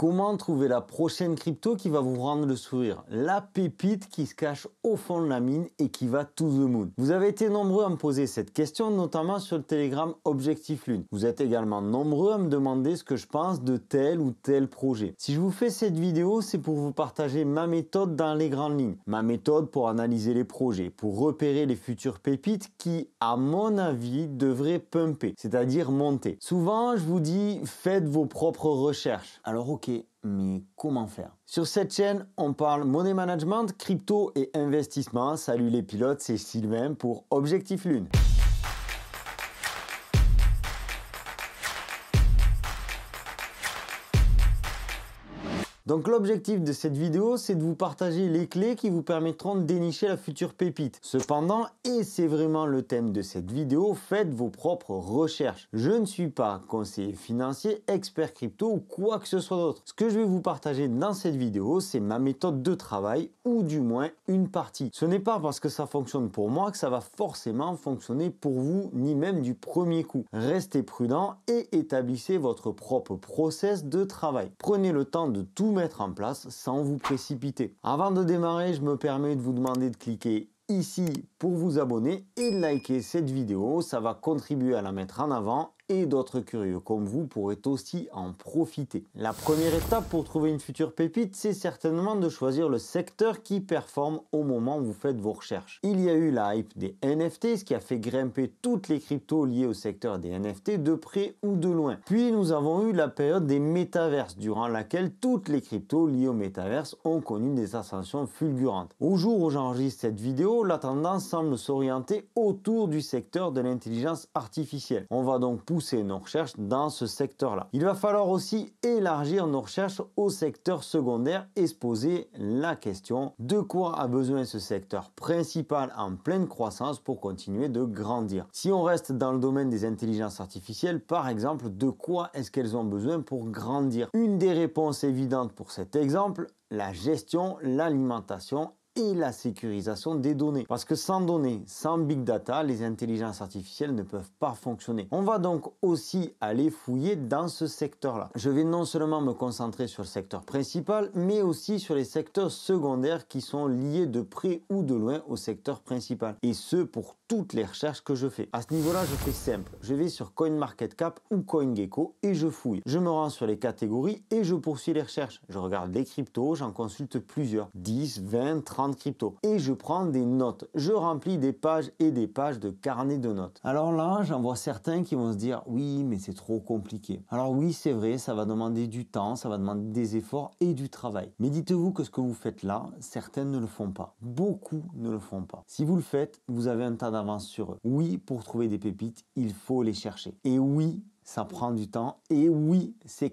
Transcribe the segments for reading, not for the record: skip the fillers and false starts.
Comment trouver la prochaine crypto qui va vous rendre le sourire? La pépite qui se cache au fond de la mine et qui va to the moon. Vous avez été nombreux à me poser cette question, notamment sur le Telegram Objectif Lune. Vous êtes également nombreux à me demander ce que je pense de tel ou tel projet. Si je vous fais cette vidéo, c'est pour vous partager ma méthode dans les grandes lignes. Ma méthode pour analyser les projets, pour repérer les futures pépites qui, à mon avis, devraient pumper, c'est-à-dire monter. Souvent, je vous dis, faites vos propres recherches. Alors ok, mais comment faire? Sur cette chaîne, on parle money management, crypto et investissement. Salut les pilotes, c'est Sylvain pour Objectif Lune. Donc l'objectif de cette vidéo, c'est de vous partager les clés qui vous permettront de dénicher la future pépite. Cependant, et c'est vraiment le thème de cette vidéo, faites vos propres recherches. Je ne suis pas conseiller financier, expert crypto ou quoi que ce soit d'autre. Ce que je vais vous partager dans cette vidéo, c'est ma méthode de travail ou du moins une partie. Ce n'est pas parce que ça fonctionne pour moi que ça va forcément fonctionner pour vous, ni même du premier coup. Restez prudent et établissez votre propre process de travail. Prenez le temps de tout mettre en place sans vous précipiter. Avant de démarrer, je me permets de vous demander de cliquer ici pour vous abonner et de liker cette vidéo. Ça va contribuer à la mettre en avant et d'autres curieux comme vous pourraient aussi en profiter. La première étape pour trouver une future pépite, c'est certainement de choisir le secteur qui performe au moment où vous faites vos recherches. Il y a eu la hype des NFT, ce qui a fait grimper toutes les cryptos liées au secteur des NFT de près ou de loin. Puis nous avons eu la période des métaverses, durant laquelle toutes les cryptos liées au métaverse ont connu des ascensions fulgurantes. Au jour où j'enregistre cette vidéo, la tendance semble s'orienter autour du secteur de l'intelligence artificielle. On va donc pousser nos recherches dans ce secteur-là. Il va falloir aussi élargir nos recherches au secteur secondaire et se poser la question de quoi a besoin ce secteur principal en pleine croissance pour continuer de grandir. Si on reste dans le domaine des intelligences artificielles, par exemple, de quoi est-ce qu'elles ont besoin pour grandir? Une des réponses évidentes pour cet exemple, la gestion, l'alimentation et la sécurisation des données. Parce que sans données, sans big data, les intelligences artificielles ne peuvent pas fonctionner. On va donc aussi aller fouiller dans ce secteur-là. Je vais non seulement me concentrer sur le secteur principal, mais aussi sur les secteurs secondaires qui sont liés de près ou de loin au secteur principal. Et ce, pour toutes les recherches que je fais. À ce niveau-là, je fais simple. Je vais sur CoinMarketCap ou CoinGecko et je fouille. Je me rends sur les catégories et je poursuis les recherches. Je regarde les cryptos, j'en consulte plusieurs. 10, 20, 30 cryptos. Et je prends des notes. Je remplis des pages et des pages de carnet de notes. Alors là, j'en vois certains qui vont se dire « Oui, mais c'est trop compliqué ». Alors oui, c'est vrai, ça va demander du temps, ça va demander des efforts et du travail. Mais dites-vous que ce que vous faites là, certains ne le font pas. Beaucoup ne le font pas. Si vous le faites, vous avez un tas d'avance sur eux. Oui, pour trouver des pépites, il faut les chercher. Et oui, ça prend du temps. Et oui, c'est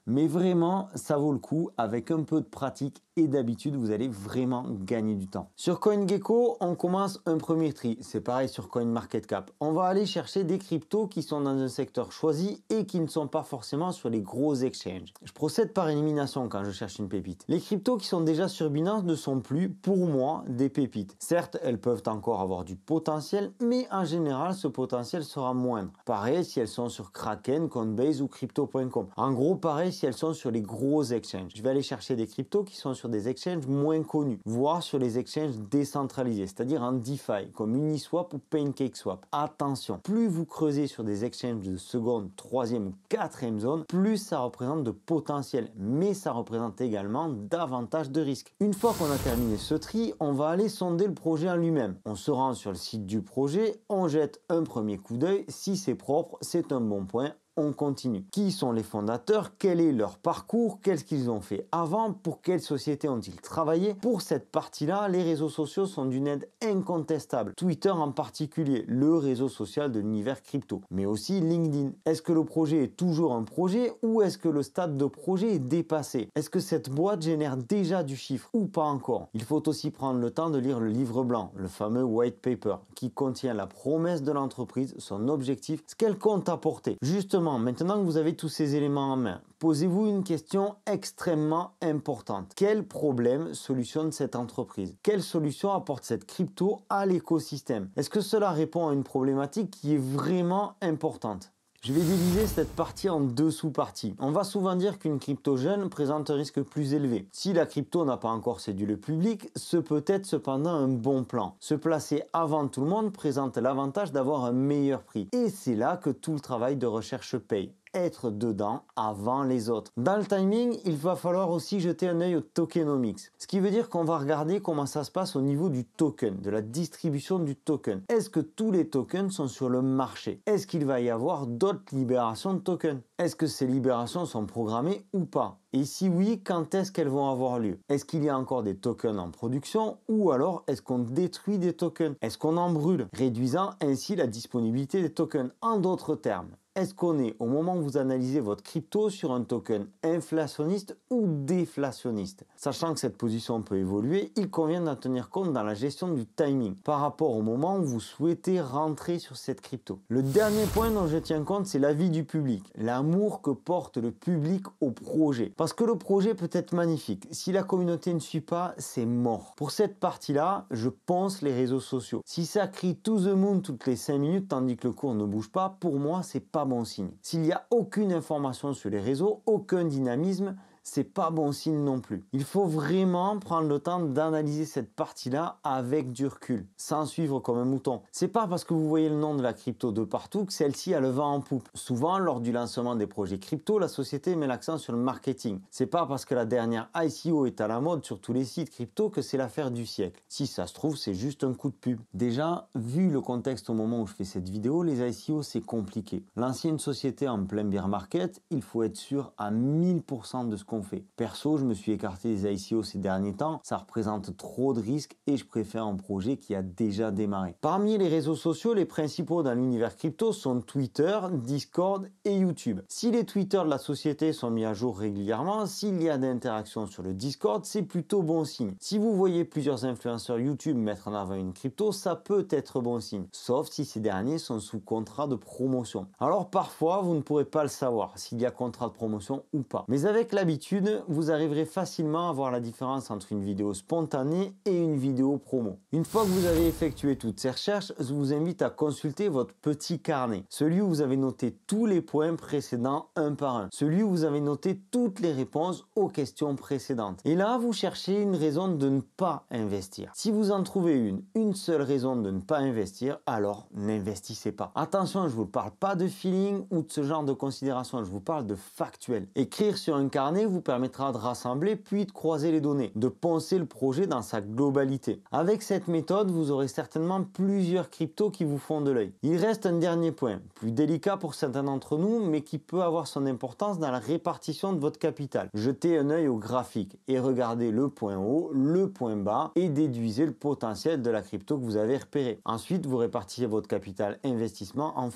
mais vraiment, ça vaut le coup. Avec un peu de pratique et d'habitude, vous allez vraiment gagner du temps. Sur CoinGecko, on commence un premier tri. C'est pareil sur CoinMarketCap. On va aller chercher des cryptos qui sont dans un secteur choisi et qui ne sont pas forcément sur les gros exchanges. Je procède par élimination quand je cherche une pépite. Les cryptos qui sont déjà sur Binance ne sont plus, pour moi, des pépites. Certes, elles peuvent encore avoir du potentiel, mais en général, ce potentiel sera moindre. Pareil si elles sont sur Kraken, Coinbase ou Crypto.com. En gros, pareil si elles sont sur les gros exchanges. Je vais aller chercher des cryptos qui sont sur des exchanges moins connus, voire sur les exchanges décentralisés, c'est-à-dire en DeFi, comme Uniswap ou PancakeSwap. Attention, plus vous creusez sur des exchanges de seconde, troisième ou quatrième zone, plus ça représente de potentiel, mais ça représente également davantage de risques. Une fois qu'on a terminé ce tri, on va aller sonder le projet en lui-même. On se rend sur le site du projet, on jette un premier coup d'œil. Si c'est propre, c'est un bon point. On continue. Qui sont les fondateurs? Quel est leur parcours? Qu'est-ce qu'ils ont fait avant? Pour quelle société ont-ils travaillé? Pour cette partie-là, les réseaux sociaux sont d'une aide incontestable. Twitter en particulier, le réseau social de l'univers crypto, mais aussi LinkedIn. Est-ce que le projet est toujours un projet ou est-ce que le stade de projet est dépassé? Est-ce que cette boîte génère déjà du chiffre ou pas encore? Il faut aussi prendre le temps de lire le livre blanc, le fameux white paper, qui contient la promesse de l'entreprise, son objectif, ce qu'elle compte apporter. Justement, maintenant que vous avez tous ces éléments en main, posez-vous une question extrêmement importante. Quel problème solutionne cette entreprise? Quelle solution apporte cette crypto à l'écosystème? Est-ce que cela répond à une problématique qui est vraiment importante? Je vais diviser cette partie en deux sous-parties. On va souvent dire qu'une crypto jeune présente un risque plus élevé. Si la crypto n'a pas encore séduit le public, ce peut être cependant un bon plan. Se placer avant tout le monde présente l'avantage d'avoir un meilleur prix. Et c'est là que tout le travail de recherche paye. Être dedans avant les autres. Dans le timing, il va falloir aussi jeter un œil au tokenomics. Ce qui veut dire qu'on va regarder comment ça se passe au niveau du token, de la distribution du token. Est-ce que tous les tokens sont sur le marché? Est-ce qu'il va y avoir d'autres libérations de tokens? Est-ce que ces libérations sont programmées ou pas? Et si oui, quand est-ce qu'elles vont avoir lieu? Est-ce qu'il y a encore des tokens en production ou alors est-ce qu'on détruit des tokens? Est-ce qu'on en brûle, réduisant ainsi la disponibilité des tokens? En d'autres termes, est-ce qu'on est, au moment où vous analysez votre crypto, sur un token inflationniste ou déflationniste? Sachant que cette position peut évoluer, il convient d'en tenir compte dans la gestion du timing par rapport au moment où vous souhaitez rentrer sur cette crypto. Le dernier point dont je tiens compte, c'est l'avis du public, l'amour que porte le public au projet. Parce que le projet peut être magnifique. Si la communauté ne suit pas, c'est mort. Pour cette partie-là, je pense les réseaux sociaux. Si ça crie to the moon toutes les 5 minutes tandis que le cours ne bouge pas, pour moi, c'est pas bon signe. S'il n'y a aucune information sur les réseaux, aucun dynamisme, c'est pas bon signe non plus. Il faut vraiment prendre le temps d'analyser cette partie-là avec du recul, sans suivre comme un mouton. C'est pas parce que vous voyez le nom de la crypto de partout que celle-ci a le vent en poupe. Souvent, lors du lancement des projets crypto, la société met l'accent sur le marketing. C'est pas parce que la dernière ICO est à la mode sur tous les sites crypto que c'est l'affaire du siècle. Si ça se trouve, c'est juste un coup de pub. Déjà, vu le contexte au moment où je fais cette vidéo, les ICO c'est compliqué. Lancer une société en plein bear market, il faut être sûr à 1000% de ce qu'on fait. Perso, je me suis écarté des ICO ces derniers temps, ça représente trop de risques et je préfère un projet qui a déjà démarré. Parmi les réseaux sociaux, les principaux dans l'univers crypto sont Twitter, Discord et YouTube. Si les Twitter de la société sont mis à jour régulièrement, s'il y a des interactions sur le Discord, c'est plutôt bon signe. Si vous voyez plusieurs influenceurs YouTube mettre en avant une crypto, ça peut être bon signe, sauf si ces derniers sont sous contrat de promotion. Alors parfois, vous ne pourrez pas le savoir s'il y a contrat de promotion ou pas. Mais avec l'habitude, vous arriverez facilement à voir la différence entre une vidéo spontanée et une vidéo promo. Une fois que vous avez effectué toutes ces recherches, je vous invite à consulter votre petit carnet, celui où vous avez noté tous les points précédents un par un, celui où vous avez noté toutes les réponses aux questions précédentes. Et là, vous cherchez une raison de ne pas investir. Si vous en trouvez une seule raison de ne pas investir, alors n'investissez pas. Attention, je ne vous parle pas de feeling ou de ce genre de considération, je vous parle de factuel. Écrire sur un carnet vous permettra de rassembler puis de croiser les données, de penser le projet dans sa globalité. Avec cette méthode, vous aurez certainement plusieurs cryptos qui vous font de l'œil. Il reste un dernier point, plus délicat pour certains d'entre nous, mais qui peut avoir son importance dans la répartition de votre capital. Jetez un œil au graphique et regardez le point haut, le point bas et déduisez le potentiel de la crypto que vous avez repéré. Ensuite, vous répartissez votre capital investissement en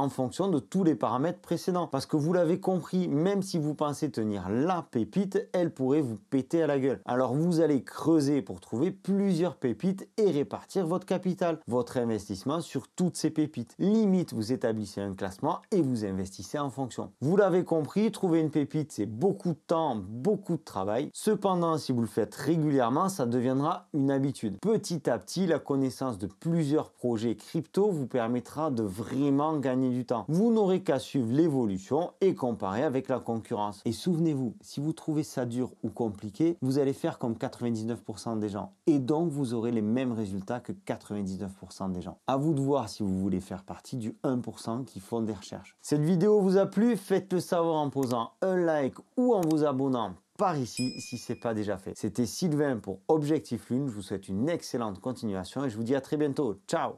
fonction de tous les paramètres précédents. Parce que vous l'avez compris, même si vous pensez tenir la pépite, elle pourrait vous péter à la gueule. Alors vous allez creuser pour trouver plusieurs pépites et répartir votre capital, votre investissement sur toutes ces pépites. Limite, vous établissez un classement et vous investissez en fonction. Vous l'avez compris, trouver une pépite, c'est beaucoup de temps, beaucoup de travail. Cependant, si vous le faites régulièrement, ça deviendra une habitude. Petit à petit, la connaissance de plusieurs projets crypto vous permettra de vraiment gagner du temps. Vous n'aurez qu'à suivre l'évolution et comparer avec la concurrence. Et souvenez-vous, si vous trouvez ça dur ou compliqué, vous allez faire comme 99% des gens. Et donc, vous aurez les mêmes résultats que 99% des gens. À vous de voir si vous voulez faire partie du 1% qui font des recherches. Cette vidéo vous a plu? Faites-le savoir en posant un like ou en vous abonnant par ici si ce n'est pas déjà fait. C'était Sylvain pour Objectif Lune. Je vous souhaite une excellente continuation et je vous dis à très bientôt. Ciao!